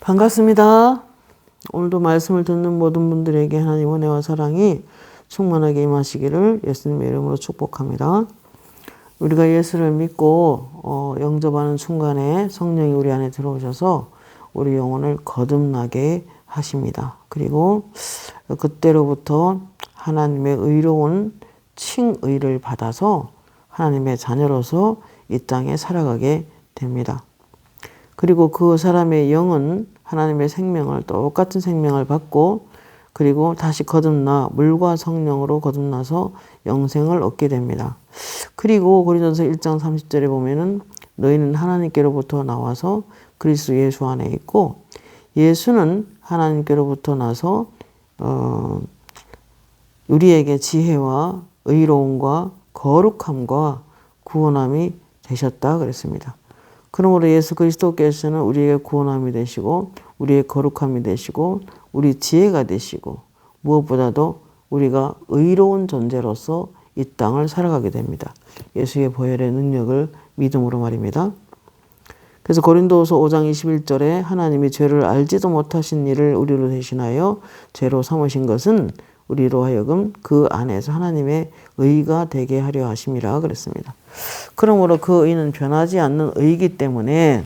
반갑습니다. 오늘도 말씀을 듣는 모든 분들에게 하나님의 은혜와 사랑이 충만하게 임하시기를 예수님의 이름으로 축복합니다. 우리가 예수를 믿고 영접하는 순간에 성령이 우리 안에 들어오셔서 우리 영혼을 거듭나게 하십니다. 그리고 그때로부터 하나님의 의로운 칭의를 받아서 하나님의 자녀로서 이 땅에 살아가게 됩니다. 그리고 그 사람의 영은 하나님의 생명을 똑같은 생명을 받고 그리고 다시 거듭나 물과 성령으로 거듭나서 영생을 얻게 됩니다. 그리고 고린도서 1장 30절에 보면은 너희는 하나님께로부터 나와서 그리스도 예수 안에 있고 예수는 하나님께로부터 나서 우리에게 지혜와 의로움과 거룩함과 구원함이 되셨다 그랬습니다. 그러므로 예수 그리스도께서는 우리에게 구원함이 되시고 우리의 거룩함이 되시고 우리 지혜가 되시고 무엇보다도 우리가 의로운 존재로서 이 땅을 살아가게 됩니다. 예수의 보혈의 능력을 믿음으로 말입니다. 그래서 고린도후서 5장 21절에 하나님이 죄를 알지도 못하신 일을 우리로 대신하여 죄로 삼으신 것은 우리로 하여금 그 안에서 하나님의 의가 되게 하려 하심이라 그랬습니다. 그러므로 그 의는 변하지 않는 의이기 때문에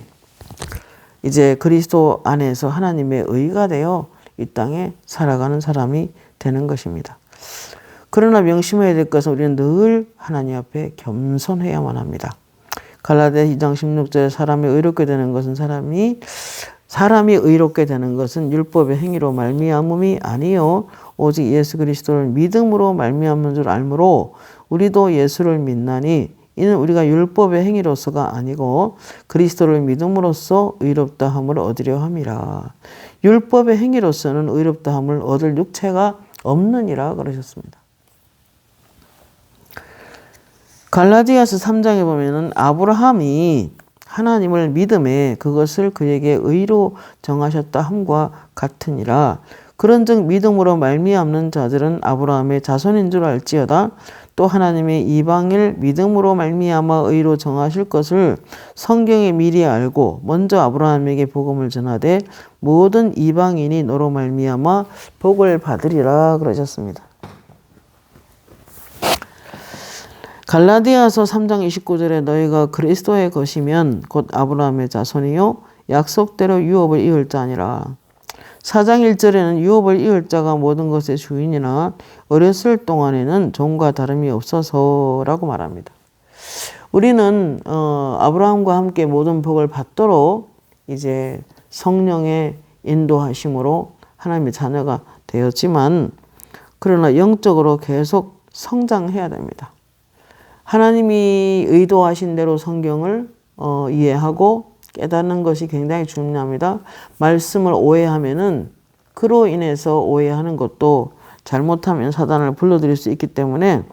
이제 그리스도 안에서 하나님의 의가 되어 이 땅에 살아가는 사람이 되는 것입니다. 그러나 명심해야 될 것은 우리는 늘 하나님 앞에 겸손해야만 합니다. 갈라디아 2장 16절에 사람이 의롭게 되는 것은 사람이 의롭게 되는 것은 율법의 행위로 말미암음이 아니요 오직 예수 그리스도를 믿음으로 말미암는 줄 알므로 우리도 예수를 믿나니 이는 우리가 율법의 행위로서가 아니고 그리스도를 믿음으로써 의롭다 함을 얻으려 함이라. 율법의 행위로서는 의롭다 함을 얻을 육체가 없느니라 그러셨습니다. 갈라디아서 3장에 보면은 아브라함이 하나님을 믿음에 그것을 그에게 의로 정하셨다 함과 같으니라. 그런즉 믿음으로 말미암는 자들은 아브라함의 자손인 줄 알지어다. 또 하나님의 이방인을 믿음으로 말미암아 의로 정하실 것을 성경에 미리 알고 먼저 아브라함에게 복음을 전하되 모든 이방인이 너로 말미암아 복을 받으리라 그러셨습니다. 갈라디아서 3장 29절에 너희가 그리스도의 것이면 곧 아브라함의 자손이요 약속대로 유업을 이을 자니라. 4장 1절에는 유업을 이을 자가 모든 것의 주인이나 어렸을 동안에는 종과 다름이 없어서라고 말합니다. 우리는 아브라함과 함께 모든 복을 받도록 이제 성령의 인도하심으로 하나님의 자녀가 되었지만 그러나 영적으로 계속 성장해야 됩니다. 하나님이 의도하신 대로 성경을 이해하고 깨닫는 것이 굉장히 중요합니다. 말씀을 오해하면은 그로 인해서 오해하는 것도 잘못하면 사단을 불러들일 수 있기 때문에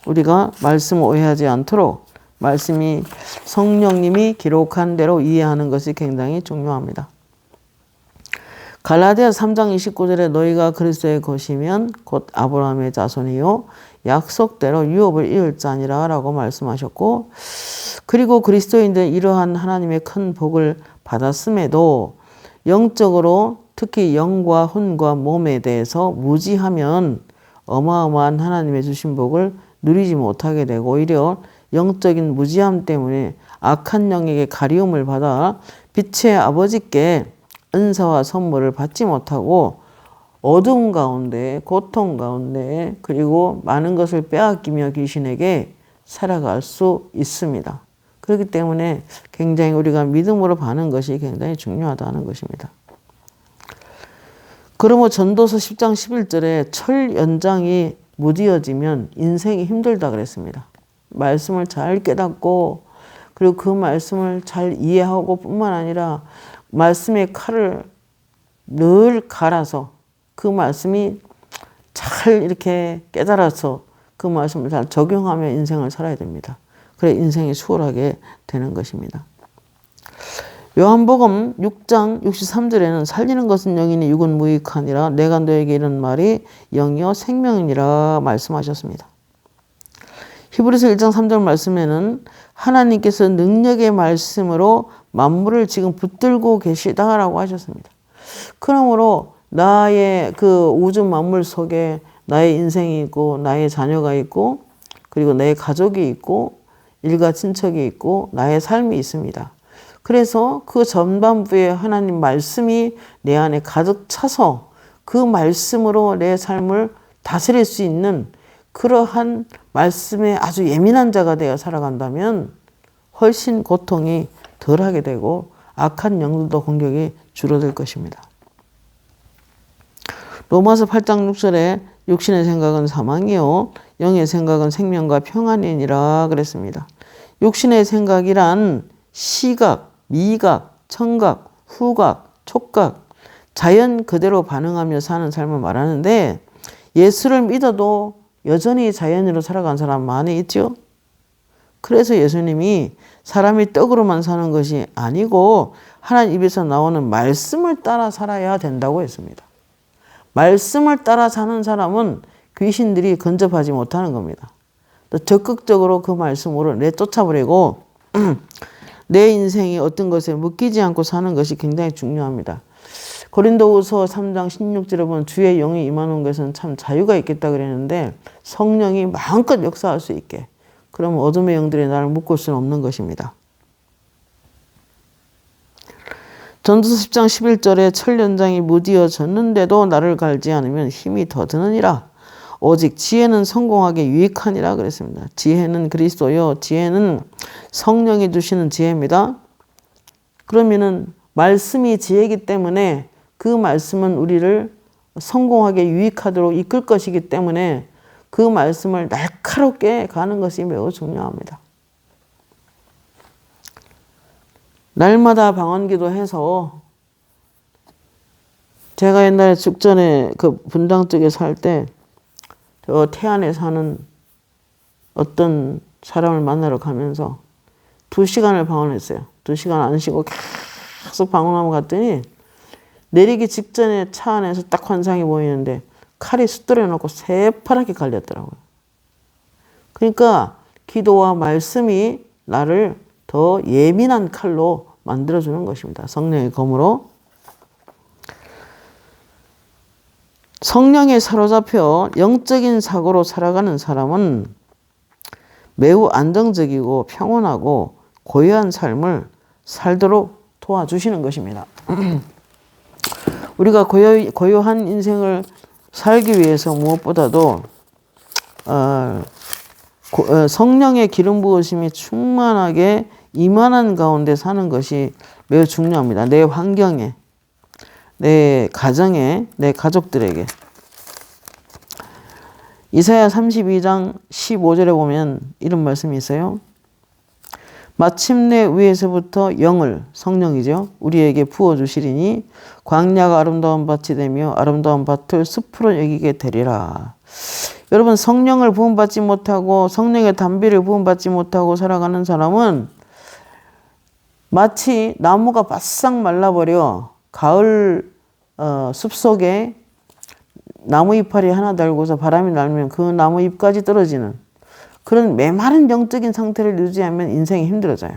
우리가 말씀을 오해하지 않도록 말씀이 성령님이 기록한 대로 이해하는 것이 굉장히 중요합니다. 갈라디아 3장 29절에 너희가 그리스도의 것이면 곧 아브라함의 자손이요 약속대로 유업을 이을 자니라 라고 말씀하셨고 그리고 그리스도인들 이러한 하나님의 큰 복을 받았음에도 영적으로 특히 영과 혼과 몸에 대해서 무지하면 어마어마한 하나님의 주신 복을 누리지 못하게 되고 오히려 영적인 무지함 때문에 악한 영에게 가리움을 받아 빛의 아버지께 은사와 선물을 받지 못하고 어두움 가운데 고통 가운데 그리고 많은 것을 빼앗기며 귀신에게 살아갈 수 있습니다. 그렇기 때문에 굉장히 우리가 믿음으로 받는 것이 굉장히 중요하다는 것입니다. 그러므로 전도서 10장 11절에 철 연장이 무디어지면 인생이 힘들다 그랬습니다. 말씀을 잘 깨닫고 그리고 그 말씀을 잘 이해하고 뿐만 아니라 말씀의 칼을 늘 갈아서 그 말씀이 잘 이렇게 깨달아서 그 말씀을 잘 적용하며 인생을 살아야 됩니다. 그래 인생이 수월하게 되는 것입니다. 요한복음 6장 63절에는 살리는 것은 영이니 육은 무익하니라 내가 너에게 이런 말이 영이요 생명이니라 말씀하셨습니다. 히브리서 1장 3절 말씀에는 하나님께서 능력의 말씀으로 만물을 지금 붙들고 계시다라고 하셨습니다. 그러므로 나의 그 우주 만물 속에 나의 인생이 있고 나의 자녀가 있고 그리고 내 가족이 있고 일가 친척이 있고 나의 삶이 있습니다. 그래서 그 전반부에 하나님 말씀이 내 안에 가득 차서 그 말씀으로 내 삶을 다스릴 수 있는 그러한 말씀에 아주 예민한 자가 되어 살아간다면 훨씬 고통이 덜하게 되고 악한 영들도 공격이 줄어들 것입니다. 로마서 8장 6절에 육신의 생각은 사망이요 영의 생각은 생명과 평안이니라 그랬습니다. 육신의 생각이란 시각, 미각, 청각, 후각, 촉각, 자연 그대로 반응하며 사는 삶을 말하는데 예수를 믿어도 여전히 자연으로 살아간 사람 많이 있죠. 그래서 예수님이 사람이 떡으로만 사는 것이 아니고 하나님 입에서 나오는 말씀을 따라 살아야 된다고 했습니다. 말씀을 따라 사는 사람은 귀신들이 근접하지 못하는 겁니다. 또 적극적으로 그 말씀으로 내쫓아버리고 내 인생이 어떤 것에 묶이지 않고 사는 것이 굉장히 중요합니다. 고린도후서 3장 16절에 보면 주의 영이 임하는 것은 참 자유가 있겠다 그랬는데 성령이 마음껏 역사할 수 있게 그러면 어둠의 영들이 나를 묶을 수는 없는 것입니다. 전도서 10장 11절에 철연장이 무디어졌는데도 나를 갈지 않으면 힘이 더 드느니라. 오직 지혜는 성공하게 유익하니라 그랬습니다. 지혜는 그리스도요. 지혜는 성령이 주시는 지혜입니다. 그러면은 말씀이 지혜이기 때문에 그 말씀은 우리를 성공하게 유익하도록 이끌 것이기 때문에 그 말씀을 날카롭게 가는 것이 매우 중요합니다. 날마다 방언기도 해서 제가 옛날에 죽전에 그 분당 쪽에 살 때 저 태안에 사는 어떤 사람을 만나러 가면서 2시간을 방언했어요. 2시간 안 쉬고 계속 방언하고 갔더니 내리기 직전에 차 안에서 딱 환상이 보이는데 칼이 숫들여 놓고 새파랗게 갈렸더라고요. 그러니까 기도와 말씀이 나를 더 예민한 칼로 만들어주는 것입니다. 성령의 검으로. 성령에 사로잡혀 영적인 사고로 살아가는 사람은 매우 안정적이고 평온하고 고요한 삶을 살도록 도와주시는 것입니다. 우리가 고요한 인생을 살기 위해서 무엇보다도 성령의 기름 부으심이 충만하게 임하는 가운데 사는 것이 매우 중요합니다. 내 환경에, 내 가정에, 내 가족들에게. 이사야 32장 15절에 보면 이런 말씀이 있어요. 마침내 위에서부터 영을, 성령이죠, 우리에게 부어주시리니 광야가 아름다운 밭이 되며 아름다운 밭을 숲으로 여기게 되리라. 여러분, 성령을 부음받지 못하고 성령의 단비를 부음받지 못하고 살아가는 사람은 마치 나무가 바싹 말라버려 가을 숲속에 나무 이파리 하나 달고서 바람이 날면 그 나무 잎까지 떨어지는 그런 메마른 영적인 상태를 유지하면 인생이 힘들어져요.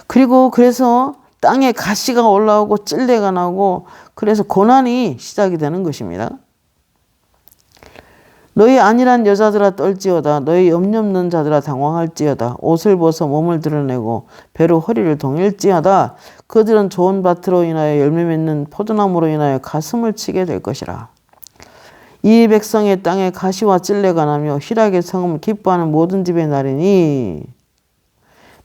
그리고 그래서 땅에 가시가 올라오고 찔레가 나고 그래서 고난이 시작이 되는 것입니다. 너희 안일한 여자들아 떨지어다. 너희 염려 없는 자들아 당황할지어다. 옷을 벗어 몸을 드러내고 배로 허리를 동일지어다. 그들은 좋은 밭으로 인하여 열매 맺는 포도나무로 인하여 가슴을 치게 될 것이라. 이 백성의 땅에 가시와 찔레가 나며 희락의 성음을 기뻐하는 모든 집의 날이니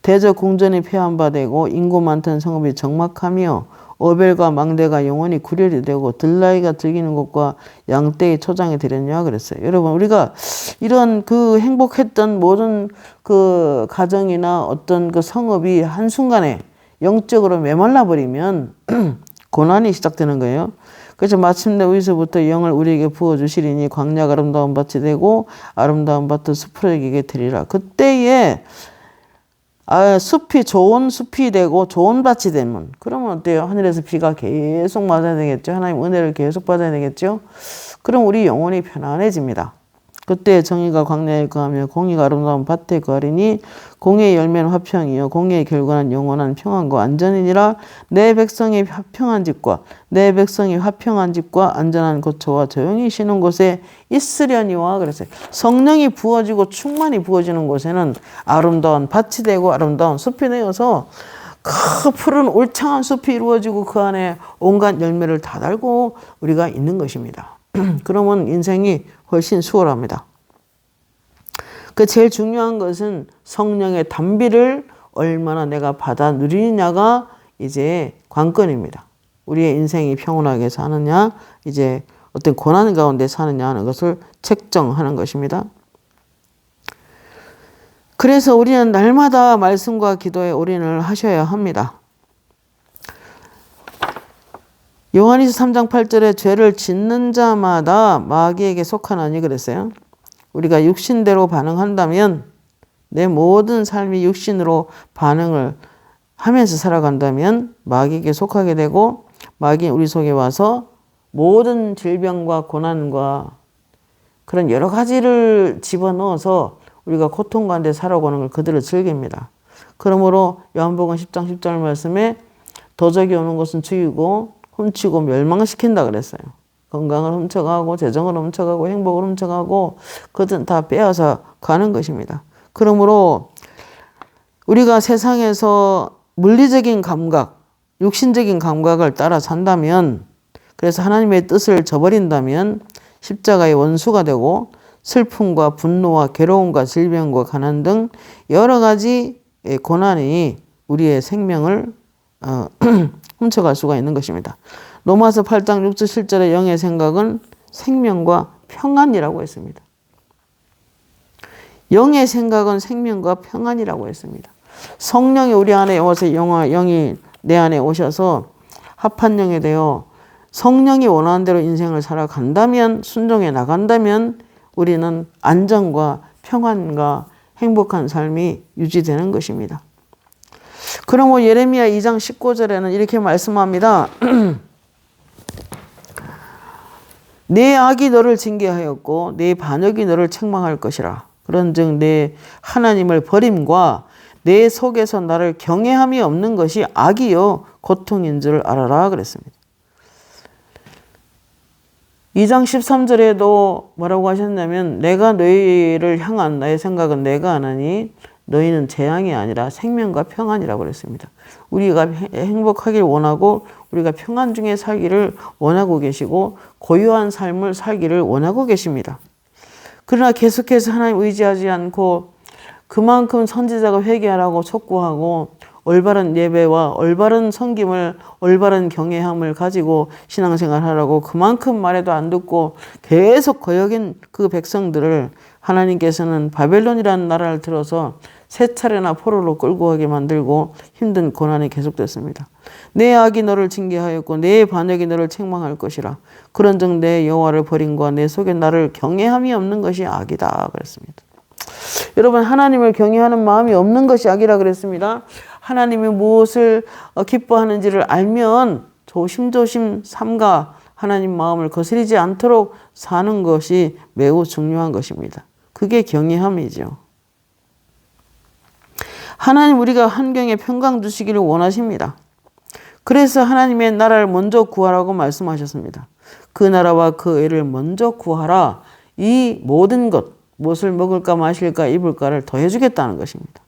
대저 궁전이 폐한바되고 인구 많던 성읍이 적막하며 어벨과 망대가 영원히 구렬이 되고 들나이가 들기는 곳과 양떼의 초장이 되렸냐 그랬어요. 여러분, 우리가 이런 그 행복했던 모든 그 가정이나 어떤 그 성읍이 한순간에 영적으로 메말라 버리면 고난이 시작되는 거예요. 그래서 마침내 위에서부터 영을 우리에게 부어주시리니 광야가 아름다운 밭이 되고 아름다운 밭을 숲으로 여기게 되리라. 그때에 숲이 좋은 숲이 되고 좋은 밭이 되면 그러면 어때요? 하늘에서 비가 계속 맞아야 되겠죠. 하나님 은혜를 계속 받아야 되겠죠. 그럼 우리 영혼이 편안해집니다. 그때 정의가 광야에 거하며 공의가 아름다운 밭에 거하리니 공의의 열매는 화평이요 공의의 결과는 영원한 평안과 안전이니라. 내 백성이 화평한 집과 안전한 거처와 조용히 쉬는 곳에 있으려니와 그랬어요. 성령이 부어지고 충만히 부어지는 곳에는 아름다운 밭이 되고 아름다운 숲이 되어서 그 푸른 울창한 숲이 이루어지고 그 안에 온갖 열매를 다 달고 우리가 있는 것입니다. 그러면 인생이 훨씬 수월합니다. 그 제일 중요한 것은 성령의 단비를 얼마나 내가 받아 누리느냐가 이제 관건입니다. 우리의 인생이 평온하게 사느냐, 이제 어떤 고난 가운데 사느냐 하는 것을 책정하는 것입니다. 그래서 우리는 날마다 말씀과 기도에 올인을 하셔야 합니다. 요한일서 3장 8절에 죄를 짓는 자마다 마귀에게 속하나니 그랬어요. 우리가 육신대로 반응한다면 내 모든 삶이 육신으로 반응을 하면서 살아간다면 마귀에게 속하게 되고 마귀는 우리 속에 와서 모든 질병과 고난과 그런 여러 가지를 집어넣어서 우리가 고통 가운데 살아가는 걸 그대로 즐깁니다. 그러므로 요한복음 10장 10절 말씀에 도적이 오는 것은 죽이고 훔치고 멸망시킨다 그랬어요. 건강을 훔쳐가고 재정을 훔쳐가고 행복을 훔쳐가고 그것은 다 빼앗아 가는 것입니다. 그러므로 우리가 세상에서 물리적인 감각, 육신적인 감각을 따라 산다면 그래서 하나님의 뜻을 저버린다면 십자가의 원수가 되고 슬픔과 분노와 괴로움과 질병과 가난 등 여러 가지 고난이 우리의 생명을 훔쳐갈 수가 있는 것입니다. 로마서 8장 6절 7절의 영의 생각은 생명과 평안이라고 했습니다. 영의 생각은 생명과 평안이라고 했습니다. 성령이 우리 안에 오셔서 영이 내 안에 오셔서 합한 영이 되어 성령이 원하는 대로 인생을 살아간다면 순종해 나간다면 우리는 안정과 평안과 행복한 삶이 유지되는 것입니다. 그러므로 예레미야 2장 19절에는 이렇게 말씀합니다. 내 악이 너를 징계하였고 내 반역이 너를 책망할 것이라. 그런즉 내 하나님을 버림과 내 속에서 나를 경외함이 없는 것이 악이요 고통인 줄 알아라 그랬습니다. 2장 13절에도 뭐라고 하셨냐면 내가 너희를 향한 나의 생각은 내가 하나니 너희는 재앙이 아니라 생명과 평안이라고 그랬습니다. 우리가 행복하길 원하고 우리가 평안 중에 살기를 원하고 계시고 고요한 삶을 살기를 원하고 계십니다. 그러나 계속해서 하나님 의지하지 않고 그만큼 선지자가 회개하라고 촉구하고 올바른 예배와 올바른 섬김을 올바른 경외함을 가지고 신앙생활하라고 그만큼 말해도 안 듣고 계속 거역인 그 백성들을 하나님께서는 바벨론이라는 나라를 들어서 세 차례나 포로로 끌고 가게 만들고 힘든 고난이 계속됐습니다. 내 악이 너를 징계하였고 내 반역이 너를 책망할 것이라. 그런즉 내 여호와를 버림과 내 속에 나를 경외함이 없는 것이 악이다 그랬습니다. 여러분 하나님을 경외하는 마음이 없는 것이 악이라 그랬습니다. 하나님이 무엇을 기뻐하는지를 알면 조심조심 삼가 하나님 마음을 거스리지 않도록 사는 것이 매우 중요한 것입니다. 그게 경외함이죠. 하나님 우리가 환경에 평강 주시기를 원하십니다. 그래서 하나님의 나라를 먼저 구하라고 말씀하셨습니다. 그 나라와 그 의를 먼저 구하라. 이 모든 것, 무엇을 먹을까 마실까 입을까를 더해주겠다는 것입니다.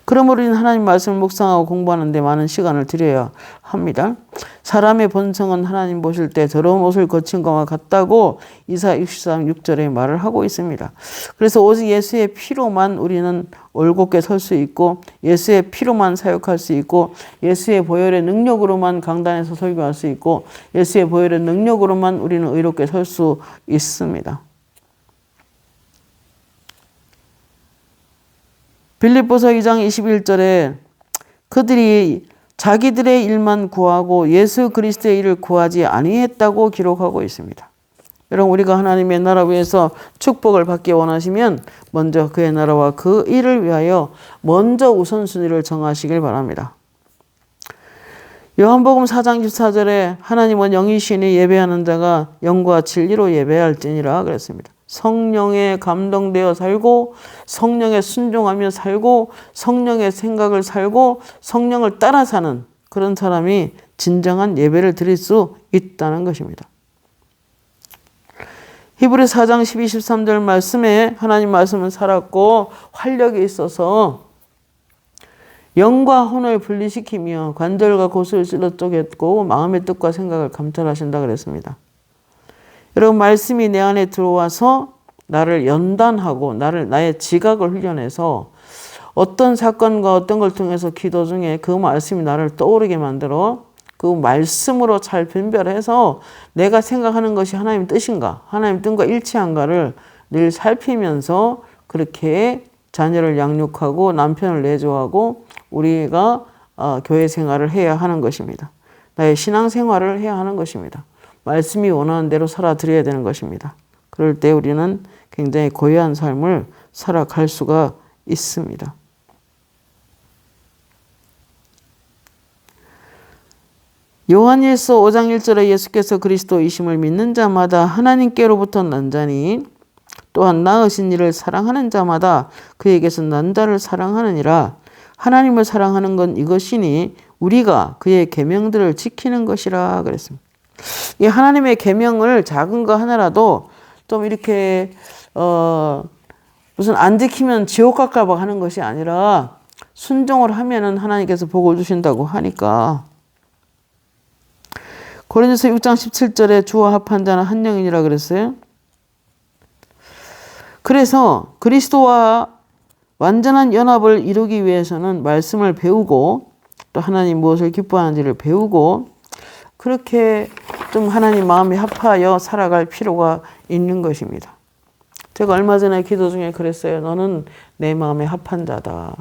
그러므로 우리는 하나님 말씀을 묵상하고 공부하는 데 많은 시간을 들여야 합니다. 사람의 본성은 하나님 보실 때 더러운 옷을 거친 것과 같다고 이사야 63, 6절에 말을 하고 있습니다. 그래서 오직 예수의 피로만 우리는 올곧게 설 수 있고 예수의 피로만 사역할 수 있고 예수의 보혈의 능력으로만 강단에서 설교할 수 있고 예수의 보혈의 능력으로만 우리는 의롭게 설 수 있습니다. 빌립보서 2장 21절에 그들이 자기들의 일만 구하고 예수 그리스도의 일을 구하지 아니했다고 기록하고 있습니다. 여러분 우리가 하나님의 나라 위에서 축복을 받기 원하시면 먼저 그의 나라와 그 일을 위하여 먼저 우선순위를 정하시길 바랍니다. 요한복음 4장 14절에 하나님은 영이시니 예배하는 자가 영과 진리로 예배할지니라 그랬습니다. 성령에 감동되어 살고 성령에 순종하며 살고 성령의 생각을 살고 성령을 따라 사는 그런 사람이 진정한 예배를 드릴 수 있다는 것입니다. 히브리서 4장 12, 13절 말씀에 하나님 말씀은 살았고 활력이 있어서 영과 혼을 분리시키며 관절과 고수를 찔러 쪼갰고 마음의 뜻과 생각을 감찰하신다 그랬습니다. 여러분 말씀이 내 안에 들어와서 나를 연단하고 나의 지각을 훈련해서 어떤 사건과 어떤 걸 통해서 기도 중에 그 말씀이 나를 떠오르게 만들어 그 말씀으로 잘 분별해서 내가 생각하는 것이 하나님 뜻인가 하나님 뜻과 일치한가를 늘 살피면서 그렇게 자녀를 양육하고 남편을 내조하고 우리가 교회 생활을 해야 하는 것입니다. 나의 신앙 생활을 해야 하는 것입니다. 말씀이 원하는 대로 살아드려야 되는 것입니다. 그럴 때 우리는 굉장히 고요한 삶을 살아갈 수가 있습니다. 요한일서 5장 1절에 예수께서 그리스도이심을 믿는 자마다 하나님께로부터 난 자니 또한 낳으신 이를 사랑하는 자마다 그에게서 난 자를 사랑하느니라. 하나님을 사랑하는 건 이것이니 우리가 그의 계명들을 지키는 것이라 그랬습니다. 이 하나님의 계명을 작은 거 하나라도 좀 이렇게 무슨 안 지키면 지옥 갈까 봐 하는 것이 아니라 순종을 하면은 하나님께서 복을 주신다고 하니까 고린도서 6장 17절에 주와 합한 자는 한 영이니라 그랬어요. 그래서 그리스도와 완전한 연합을 이루기 위해서는 말씀을 배우고 또 하나님 무엇을 기뻐하는지를 배우고 그렇게 좀 하나님 마음에 합하여 살아갈 필요가 있는 것입니다. 제가 얼마 전에 기도 중에 그랬어요. 너는 내 마음에 합한 자다.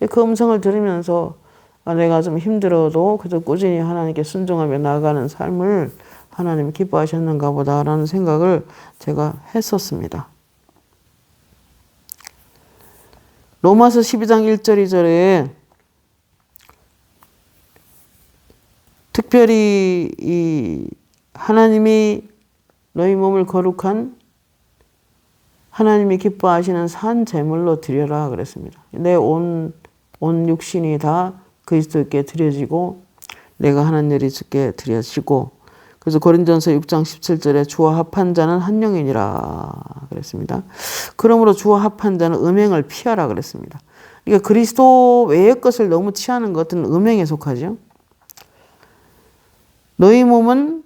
그 음성을 들으면서 내가 좀 힘들어도 그저 꾸준히 하나님께 순종하며 나아가는 삶을 하나님이 기뻐하셨는가 보다라는 생각을 제가 했었습니다. 로마서 12장 1절 2절에 특별히 이 하나님이 너희 몸을 거룩한 하나님이 기뻐하시는 산 제물로 드려라 그랬습니다. 내 온 육신이 다 그리스도께 드려지고 내가 하는 일이 주께 드려지고 그래서 고린도전서 6장 17절에 주와 합한 자는 한 영이니라 그랬습니다. 그러므로 주와 합한 자는 음행을 피하라 그랬습니다. 그러니까 그리스도 외의 것을 너무 취하는 것은 음행에 속하죠. 너희 몸은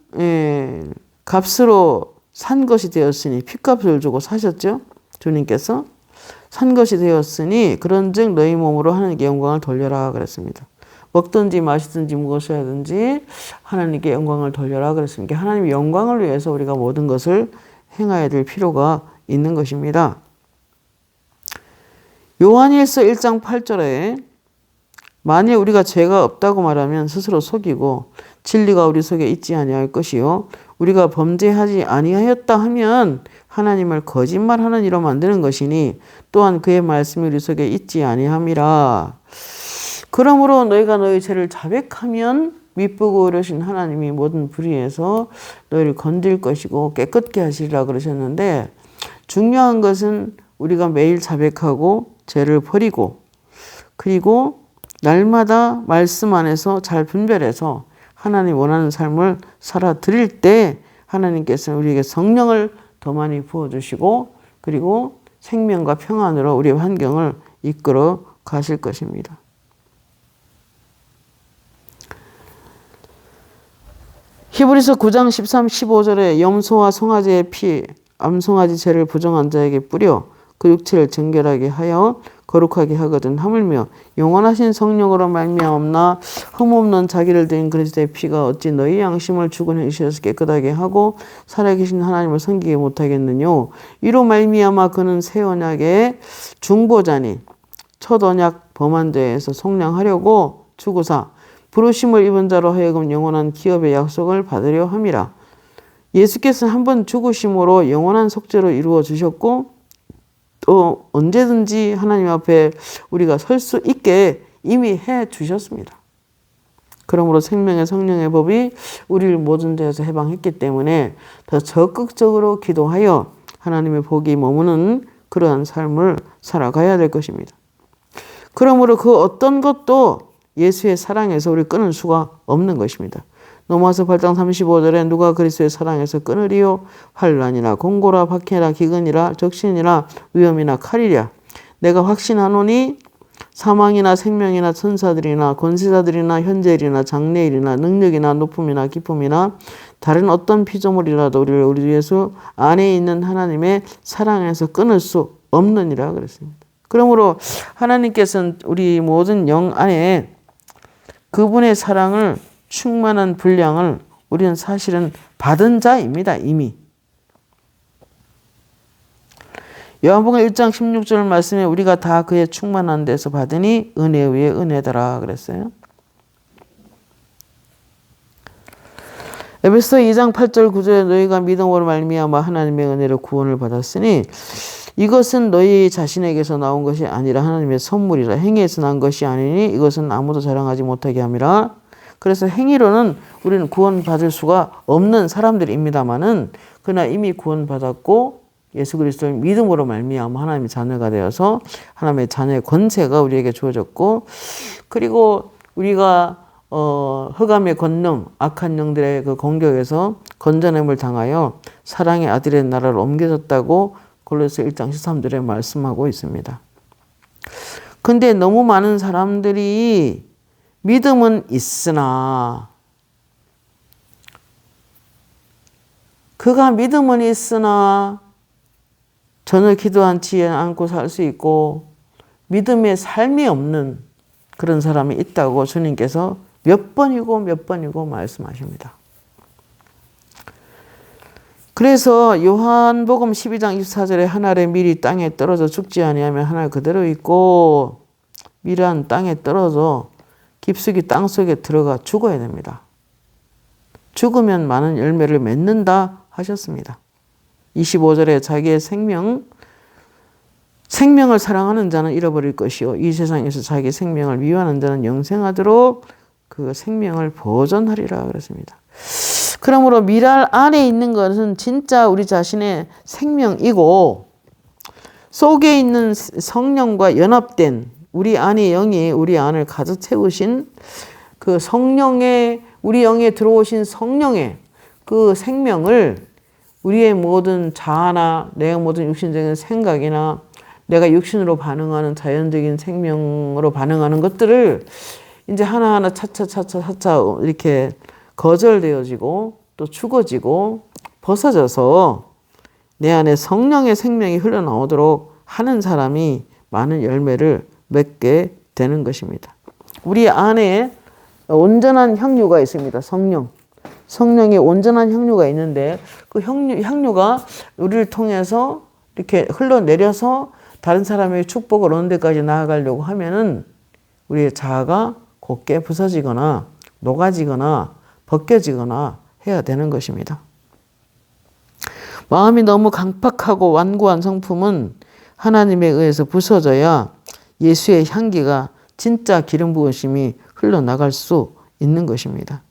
값으로 산 것이 되었으니 핏값을 주고 사셨죠. 주님께서 산 것이 되었으니 그런즉 너희 몸으로 하나님께 영광을 돌려라 그랬습니다. 먹든지 마시든지 무엇을 하든지 하나님께 영광을 돌려라 그랬습니다. 하나님의 영광을 위해서 우리가 모든 것을 행해야 될 필요가 있는 것입니다. 요한일서 1장 8절에 만일 우리가 죄가 없다고 말하면 스스로 속이고 진리가 우리 속에 있지 아니할 것이요 우리가 범죄하지 아니하였다 하면 하나님을 거짓말하는 이로 만드는 것이니 또한 그의 말씀이 우리 속에 있지 아니함이라. 그러므로 너희가 너희 죄를 자백하면 미쁘고 어르신 하나님이 모든 불의에서 너희를 건질 것이고 깨끗게 하시리라 그러셨는데 중요한 것은 우리가 매일 자백하고 죄를 버리고 그리고 날마다 말씀 안에서 잘 분별해서 하나님 원하는 삶을 살아드릴 때 하나님께서는 우리에게 성령을 더 많이 부어주시고 그리고 생명과 평안으로 우리의 환경을 이끌어 가실 것입니다. 히브리서 9장 13, 15절에 염소와 송아지의 피, 암송아지 죄를 부정한 자에게 뿌려 그 육체를 정결하게 하여 거룩하게 하거든 하물며 영원하신 성령으로 말미암나 흠없는 자기를 드린 그리스도의 피가 어찌 너희 양심을 죽은 행실에서 깨끗하게 하고 살아계신 하나님을 섬기게 못하겠느뇨. 이로 말미암아 그는 새 언약의 중보자니 첫 언약 범한 죄에서 속량하려고 주구사 부르심을 입은 자로 하여금 영원한 기업의 약속을 받으려 함이라. 예수께서는 한 번 죽으심으로 영원한 속죄로 이루어 주셨고 또 언제든지 하나님 앞에 우리가 설 수 있게 이미 해 주셨습니다. 그러므로 생명의 성령의 법이 우리를 모든 죄에서 해방했기 때문에 더 적극적으로 기도하여 하나님의 복이 머무는 그러한 삶을 살아가야 될 것입니다. 그러므로 그 어떤 것도 예수의 사랑에서 우리 끊을 수가 없는 것입니다. 로마서 8장 35절에 누가 그리스도의 사랑에서 끊으리요? 환난이나 공고라 박해라 기근이라 적신이라 위험이나 칼이랴. 내가 확신하노니 사망이나 생명이나 천사들이나 권세자들이나 현재일이나 장래일이나 능력이나 높음이나 기쁨이나 다른 어떤 피조물이라도 우리를 우리 예수 안에 있는 하나님의 사랑에서 끊을 수 없느니라 그랬습니다. 그러므로 하나님께서는 우리 모든 영 안에 그분의 사랑을 충만한 분량을 우리는 사실은 받은 자입니다. 이미. 요한복음 1장 16절 말씀에 우리가 다 그의 충만한 데서 받으니 은혜 위에 은혜더라 그랬어요. 에베소 2장 8절 9절에 너희가 믿음으로 말미암아 하나님의 은혜로 구원을 받았으니 이것은 너희 자신에게서 나온 것이 아니라 하나님의 선물이라. 행위에서 난 것이 아니니 이것은 아무도 자랑하지 못하게 함이라. 그래서 행위로는 우리는 구원받을 수가 없는 사람들입니다마는 그러나 이미 구원받았고 예수 그리스도를 믿음으로 말미암아 하나님의 자녀가 되어서 하나님의 자녀의 권세가 우리에게 주어졌고, 그리고 우리가 흑암의 권능, 악한 영들의 그 공격에서 건져냄을 당하여 사랑의 아들의 나라로 옮겨졌다고 골로새 1장 13절에 말씀하고 있습니다. 근데 너무 많은 사람들이 믿음은 있으나, 그가 믿음은 있으나 전혀 기도하지 않고 살 수 있고 믿음의 삶이 없는 그런 사람이 있다고 주님께서 몇 번이고 말씀하십니다. 그래서 요한복음 12장 24절에 한 알의 밀이 땅에 떨어져 죽지 아니하면 한 알 그대로 있고 밀은 땅에 떨어져 깊숙이 땅속에 들어가 죽어야 됩니다. 죽으면 많은 열매를 맺는다 하셨습니다. 25절에 자기의 생명을 사랑하는 자는 잃어버릴 것이요 이 세상에서 자기 생명을 미워하는 자는 영생하도록 그 생명을 보존하리라 그랬습니다. 그러므로 미랄 안에 있는 것은 진짜 우리 자신의 생명이고 속에 있는 성령과 연합된 우리 안의 영이 우리 안을 가득 채우신 그 성령의 우리 영에 들어오신 성령의 그 생명을 우리의 모든 자아나 내가 모든 육신적인 생각이나 내가 육신으로 반응하는 자연적인 생명으로 반응하는 것들을 이제 하나하나 차차 이렇게 거절되어지고 또 죽어지고 벗어져서 내 안에 성령의 생명이 흘러나오도록 하는 사람이 많은 열매를 맺게 되는 것입니다. 우리 안에 온전한 향유가 있습니다. 성령의 온전한 향유가 있는데 그 향유가 우리를 통해서 이렇게 흘러내려서 다른 사람의 축복을 얻는 데까지 나아가려고 하면은 우리의 자아가 곧게 부서지거나 녹아지거나 벗겨지거나 해야 되는 것입니다. 마음이 너무 강팍하고 완고한 성품은 하나님에 의해서 부서져야 예수의 향기가 진짜 기름 부으심이 흘러나갈 수 있는 것입니다.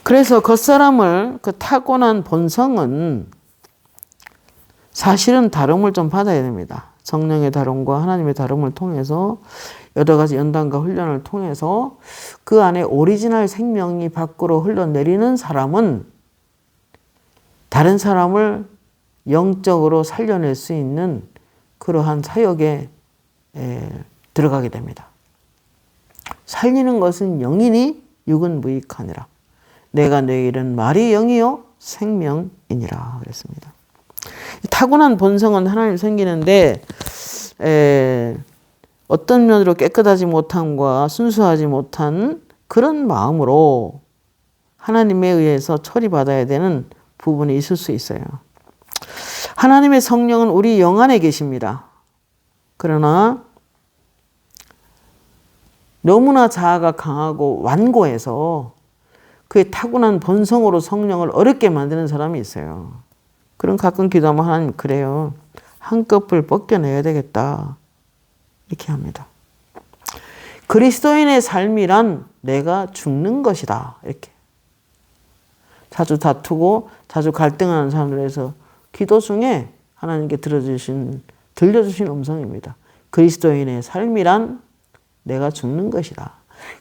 그래서 겉사람을 그 타고난 본성은 사실은 다름을 좀 받아야 됩니다. 성령의 다름과 하나님의 다름을 통해서 여러 가지 연단과 훈련을 통해서 그 안에 오리지널 생명이 밖으로 흘러내리는 사람은 다른 사람을 영적으로 살려낼 수 있는 그러한 사역에 들어가게 됩니다. 살리는 것은 영이니 육은 무익하니라. 내가 너에게 이른 말이 영이요 생명이니라 그랬습니다. 타고난 본성은 하나님 섬기는데 어떤 면으로 깨끗하지 못함과 순수하지 못한 그런 마음으로 하나님에 의해서 처리받아야 되는 부분이 있을 수 있어요. 하나님의 성령은 우리 영 안에 계십니다. 그러나 너무나 자아가 강하고 완고해서 그의 타고난 본성으로 성령을 어렵게 만드는 사람이 있어요. 그럼 가끔 기도하면 하나님 그래요. 한꺼풀 벗겨내야 되겠다. 이렇게 합니다. 그리스도인의 삶이란 내가 죽는 것이다. 이렇게. 자주 다투고 자주 갈등하는 사람들에서 기도 중에 하나님께 들려주신 음성입니다. 그리스도인의 삶이란 내가 죽는 것이다.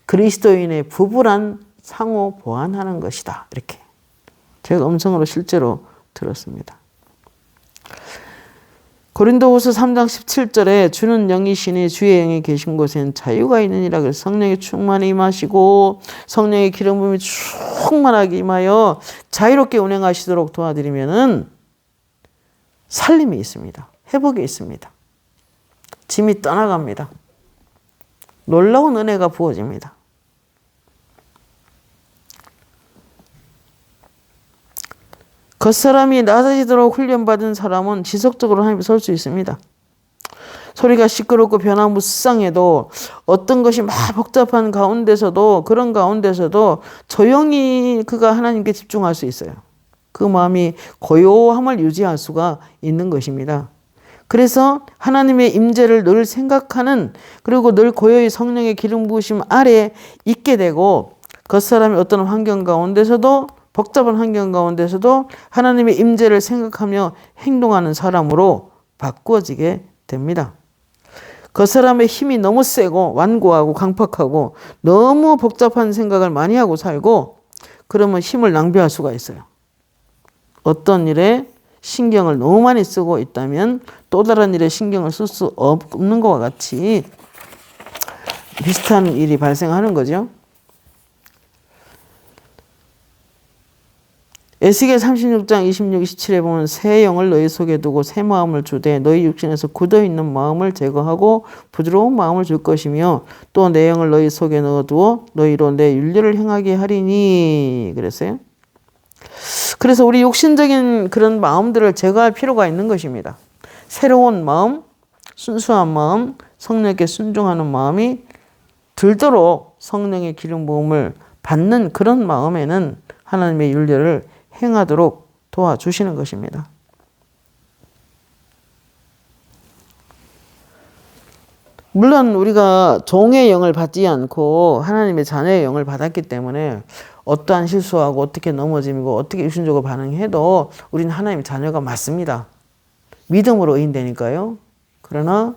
그리스도인의 부부란 상호 보완하는 것이다. 이렇게 제가 음성으로 실제로 들었습니다. 고린도후서 3장 17절에 주는 영이시니 주의 영이 계신 곳엔 자유가 있느니라. 그래서 성령의 충만히 임하시고 성령의 기름 부음이 충만하게 임하여 자유롭게 운행하시도록 도와드리면은 살림이 있습니다. 회복이 있습니다. 짐이 떠나갑니다. 놀라운 은혜가 부어집니다. 겉사람이 낮아지도록 훈련받은 사람은 지속적으로 하나님 앞에 설 수 있습니다. 소리가 시끄럽고 변화무쌍해도 어떤 것이 막 복잡한 가운데서도 그런 가운데서도 조용히 그가 하나님께 집중할 수 있어요. 그 마음이 고요함을 유지할 수가 있는 것입니다. 그래서 하나님의 임재를 늘 생각하는 그리고 늘 고요히 성령의 기름 부으심 아래 있게 되고 겉사람의 어떤 환경 가운데서도 복잡한 환경 가운데서도 하나님의 임재를 생각하며 행동하는 사람으로 바꾸어지게 됩니다. 겉사람의 힘이 너무 세고 완고하고 강팍하고 너무 복잡한 생각을 많이 하고 살고 그러면 힘을 낭비할 수가 있어요. 어떤 일에 신경을 너무 많이 쓰고 있다면 또 다른 일에 신경을 쓸 수 없는 것과 같이 비슷한 일이 발생하는 거죠. 에스겔 36장 26, 27에 보면 새 영을 너희 속에 두고 새 마음을 주되 너희 육신에서 굳어있는 마음을 제거하고 부드러운 마음을 줄 것이며 또 내 영을 너희 속에 넣어두어 너희로 내 윤례를 행하게 하리니 그랬어요. 그래서 우리 육신적인 그런 마음들을 제거할 필요가 있는 것입니다. 새로운 마음, 순수한 마음, 성령께 순종하는 마음이 들도록 성령의 기름 부음을 받는 그런 마음에는 하나님의 윤례를 행하도록 도와주시는 것입니다. 물론 우리가 종의 영을 받지 않고 하나님의 자녀의 영을 받았기 때문에 어떠한 실수하고 어떻게 넘어지고 어떻게 육신적으로 반응해도 우리는 하나님의 자녀가 맞습니다. 믿음으로 의인되니까요. 그러나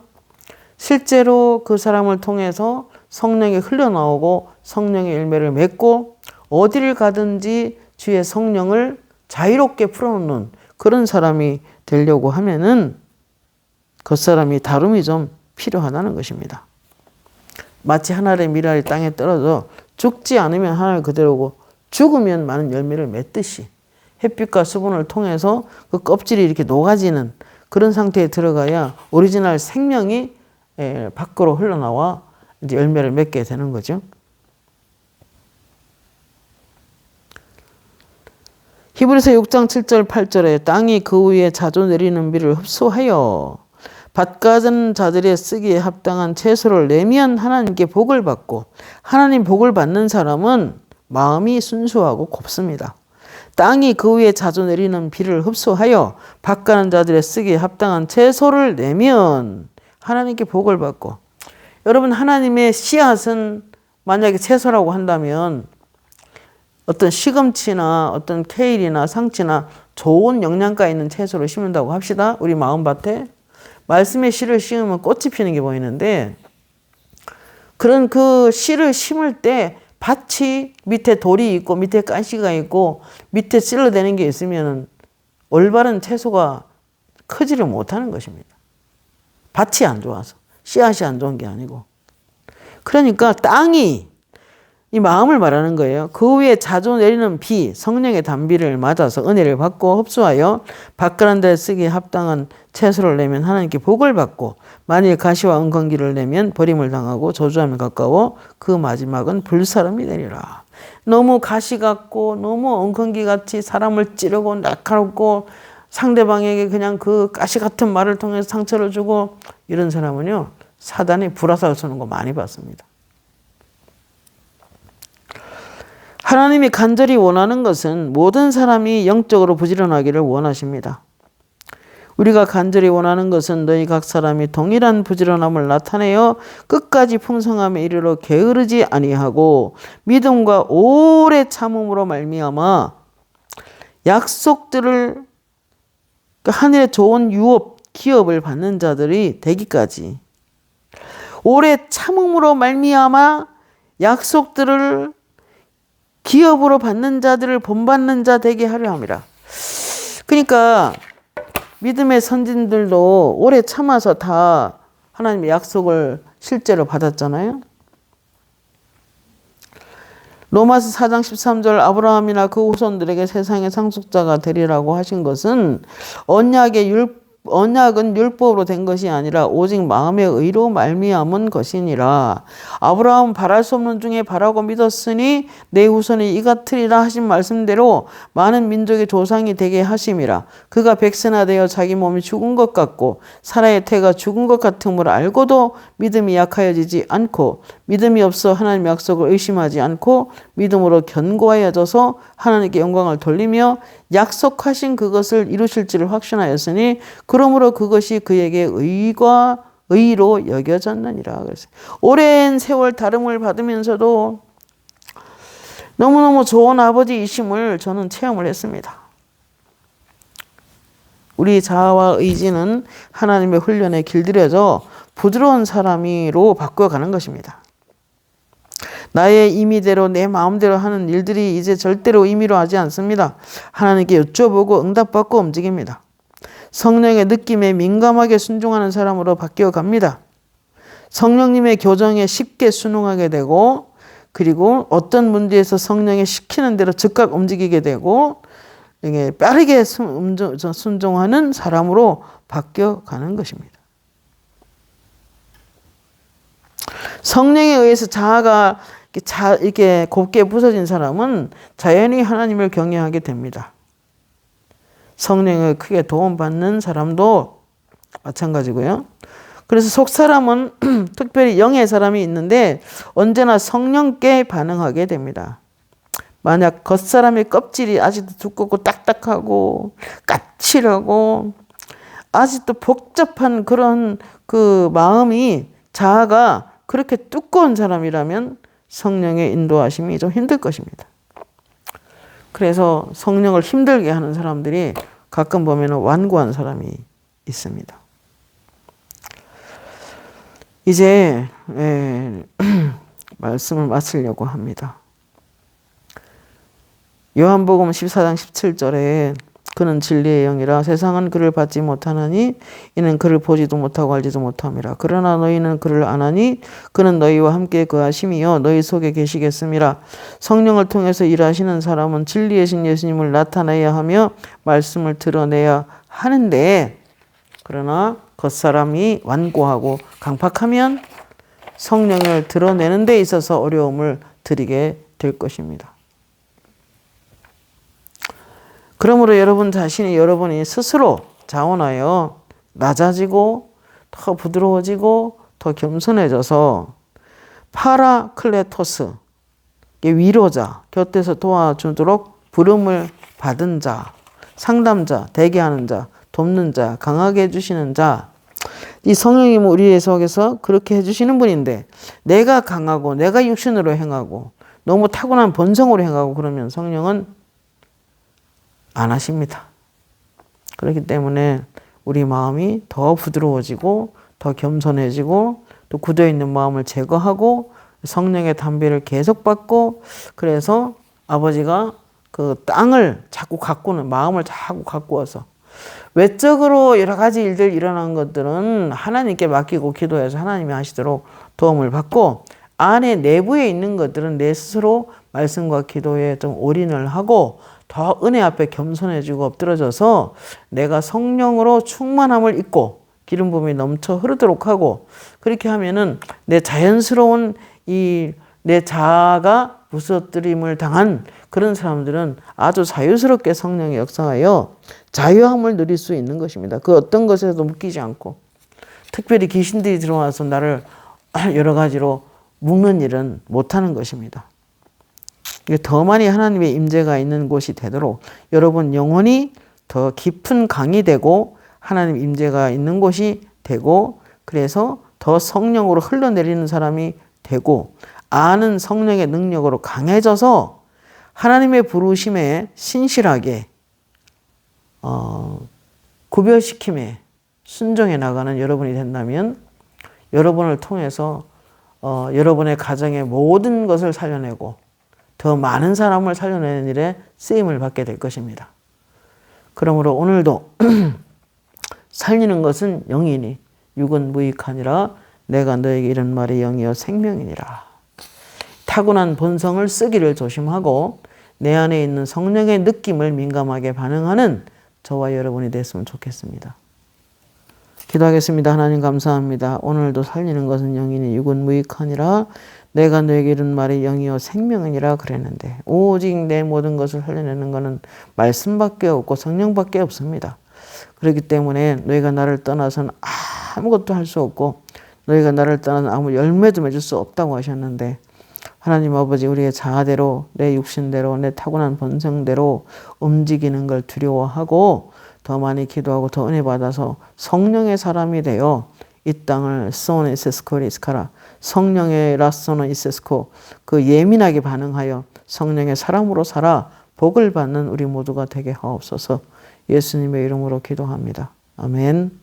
실제로 그 사람을 통해서 성령이 흘러나오고 성령의 열매를 맺고 어디를 가든지 주의 성령을 자유롭게 풀어놓는 그런 사람이 되려고 하면은 겉사람이 다름이 좀 필요하다는 것입니다. 마치 하늘의 미랄이 땅에 떨어져 죽지 않으면 하늘 그대로고 죽으면 많은 열매를 맺듯이 햇빛과 수분을 통해서 그 껍질이 이렇게 녹아지는 그런 상태에 들어가야 오리지널 생명이 밖으로 흘러나와 이제 열매를 맺게 되는 거죠. 히브리서 6장 7절 8절에 땅이 그 위에 자주 내리는 비를 흡수하여 밭가진 자들의 쓰기에 합당한 채소를 내면 하나님께 복을 받고 하나님 복을 받는 사람은 마음이 순수하고 곱습니다. 땅이 그 위에 자주 내리는 비를 흡수하여 밭가는 자들의 쓰기에 합당한 채소를 내면 하나님께 복을 받고 여러분 하나님의 씨앗은 만약에 채소라고 한다면 어떤 시금치나 어떤 케일이나 상치나 좋은 영양가 있는 채소를 심는다고 합시다. 우리 마음밭에 말씀의 씨를 심으면 꽃이 피는 게 보이는데 그런 그 씨를 심을 때 밭이 밑에 돌이 있고 밑에 가시가 있고 밑에 찔러대는 게 있으면 올바른 채소가 크지를 못하는 것입니다. 밭이 안 좋아서 씨앗이 안 좋은 게 아니고 그러니까 땅이 이 마음을 말하는 거예요. 그 위에 자주 내리는 비, 성령의 단비를 맞아서 은혜를 받고 흡수하여 밭가는 데 쓰기에 합당한 채소를 내면 하나님께 복을 받고 만일 가시와 은건기를 내면 버림을 당하고 저주함에 가까워 그 마지막은 불사름이 되리라. 너무 가시 같고 너무 은건기 같이 사람을 찌르고 날카롭고 상대방에게 그냥 그 가시 같은 말을 통해서 상처를 주고 이런 사람은요 사단이 불화살 쏘는 거 많이 봤습니다. 하나님이 간절히 원하는 것은 모든 사람이 영적으로 부지런하기를 원하십니다. 우리가 간절히 원하는 것은 너희 각 사람이 동일한 부지런함을 나타내어 끝까지 풍성함에 이르러 게으르지 아니하고 믿음과 오래 참음으로 말미암아 약속들을 하늘의 좋은 유업, 기업을 받는 자들이 되기까지 오래 참음으로 말미암아 약속들을 기업으로 받는 자들을 본받는 자 되게 하려 함이라. 그러니까 믿음의 선진들도 오래 참아서 다 하나님의 약속을 실제로 받았잖아요. 로마서 4장 13절 아브라함이나 그 후손들에게 세상의 상속자가 되리라고 하신 것은 언약은 율법으로 된 것이 아니라 오직 마음의 의로 말미암은 것이니라. 아브라함은 바랄 수 없는 중에 바라고 믿었으니 내 후손이 이 같으리라 하신 말씀대로 많은 민족의 조상이 되게 하심이라. 그가 백세나되어 자기 몸이 죽은 것 같고 사라의 태가 죽은 것 같음을 알고도 믿음이 약하여지지 않고 믿음이 없어 하나님의 약속을 의심하지 않고 믿음으로 견고하여져서 하나님께 영광을 돌리며 약속하신 그것을 이루실 줄을 확신하였으니 그러므로 그것이 그에게 의로 여겨졌느니라. 그래서 오랜 세월 다름을 받으면서도 너무너무 좋은 아버지이심을 저는 체험을 했습니다. 우리 자아와 의지는 하나님의 훈련에 길들여져 부드러운 사람으로 바꿔가는 것입니다. 나의 임의대로 내 마음대로 하는 일들이 이제 절대로 임의로 하지 않습니다. 하나님께 여쭤보고 응답받고 움직입니다. 성령의 느낌에 민감하게 순종하는 사람으로 바뀌어갑니다. 성령님의 교정에 쉽게 순응하게 되고 그리고 어떤 문제에서 성령이 시키는 대로 즉각 움직이게 되고 빠르게 순종하는 사람으로 바뀌어가는 것입니다. 성령에 의해서 자아가 이렇게 곱게 부서진 사람은 자연히 하나님을 경외하게 됩니다. 성령에 크게 도움받는 사람도 마찬가지고요. 그래서 속 사람은 특별히 영의 사람이 있는데 언제나 성령께 반응하게 됩니다. 만약 겉사람의 껍질이 아직도 두껍고 딱딱하고 까칠하고 아직도 복잡한 그런 그 마음이 자아가 그렇게 두꺼운 사람이라면 성령의 인도하심이 좀 힘들 것입니다. 그래서 성령을 힘들게 하는 사람들이 가끔 보면 완고한 사람이 있습니다. 이제 말씀을 마치려고 합니다. 요한복음 14장 17절에 그는 진리의 영이라 세상은 그를 받지 못하나니 이는 그를 보지도 못하고 알지도 못함이라. 그러나 너희는 그를 아나니 그는 너희와 함께 거하심이요 너희 속에 계시겠음이라. 성령을 통해서 일하시는 사람은 진리의 신 예수님을 나타내야 하며 말씀을 드러내야 하는데 그러나 겉사람이 완고하고 강팍하면 성령을 드러내는 데 있어서 어려움을 드리게 될 것입니다. 그러므로 여러분 자신이 여러분이 스스로 자원하여 낮아지고 더 부드러워지고 더 겸손해져서 파라클레토스, 위로자, 곁에서 도와주도록 부름을 받은 자, 상담자, 대기하는 자, 돕는 자, 강하게 해주시는 자, 이 성령님은 우리의 속에서 그렇게 해주시는 분인데 내가 강하고 내가 육신으로 행하고 너무 타고난 본성으로 행하고 그러면 성령은 안 하십니다. 그렇기 때문에 우리 마음이 더 부드러워지고 더 겸손해지고 또 굳어있는 마음을 제거하고 성령의 담비를 계속 받고 그래서 아버지가 그 땅을 자꾸 가꾸는 마음을 자꾸 가꾸어서 외적으로 여러 가지 일들 일어난 것들은 하나님께 맡기고 기도해서 하나님이 하시도록 도움을 받고 안에 내부에 있는 것들은 내 스스로 말씀과 기도에 좀 올인을 하고 더 은혜 앞에 겸손해지고 엎드러져서 내가 성령으로 충만함을 입고 기름 부음이 넘쳐 흐르도록 하고 그렇게 하면은 내 자연스러운 내 자아가 부서뜨림을 당한 그런 사람들은 아주 자유스럽게 성령이 역사하여 자유함을 누릴 수 있는 것입니다. 그 어떤 것에도 묶이지 않고 특별히 귀신들이 들어와서 나를 여러 가지로 묶는 일은 못하는 것입니다. 더 많이 하나님의 임재가 있는 곳이 되도록 여러분 영혼이 더 깊은 강이 되고 하나님 임재가 있는 곳이 되고 그래서 더 성령으로 흘러내리는 사람이 되고 아는 성령의 능력으로 강해져서 하나님의 부르심에 신실하게 구별시킴에 순종해 나가는 여러분이 된다면 여러분을 통해서 여러분의 가정의 모든 것을 살려내고 더 많은 사람을 살려내는 일에 쓰임을 받게 될 것입니다. 그러므로 오늘도 살리는 것은 영이니 육은 무익하니라. 내가 너에게 이런 말이 영이요 생명이니라. 타고난 본성을 쓰기를 조심하고 내 안에 있는 성령의 느낌을 민감하게 반응하는 저와 여러분이 됐으면 좋겠습니다. 기도하겠습니다. 하나님 감사합니다. 오늘도 살리는 것은 영이니 육은 무익하니라. 내가 너에게 이른 말이 영이요 생명이니라 그랬는데 오직 내 모든 것을 살려내는 것은 말씀밖에 없고 성령밖에 없습니다. 그렇기 때문에 너희가 나를 떠나서는 아무것도 할 수 없고 너희가 나를 떠나서 아무 열매도 맺을 수 없다고 하셨는데 하나님 아버지 우리의 자아대로 내 육신대로 내 타고난 본성대로 움직이는 걸 두려워하고 더 많이 기도하고 더 은혜 받아서 성령의 사람이 되어 이 땅을 소노 이세스코 리스카라 성령의 라소노 이세스코 그 예민하게 반응하여 성령의 사람으로 살아 복을 받는 우리 모두가 되게 하옵소서. 예수님의 이름으로 기도합니다. 아멘.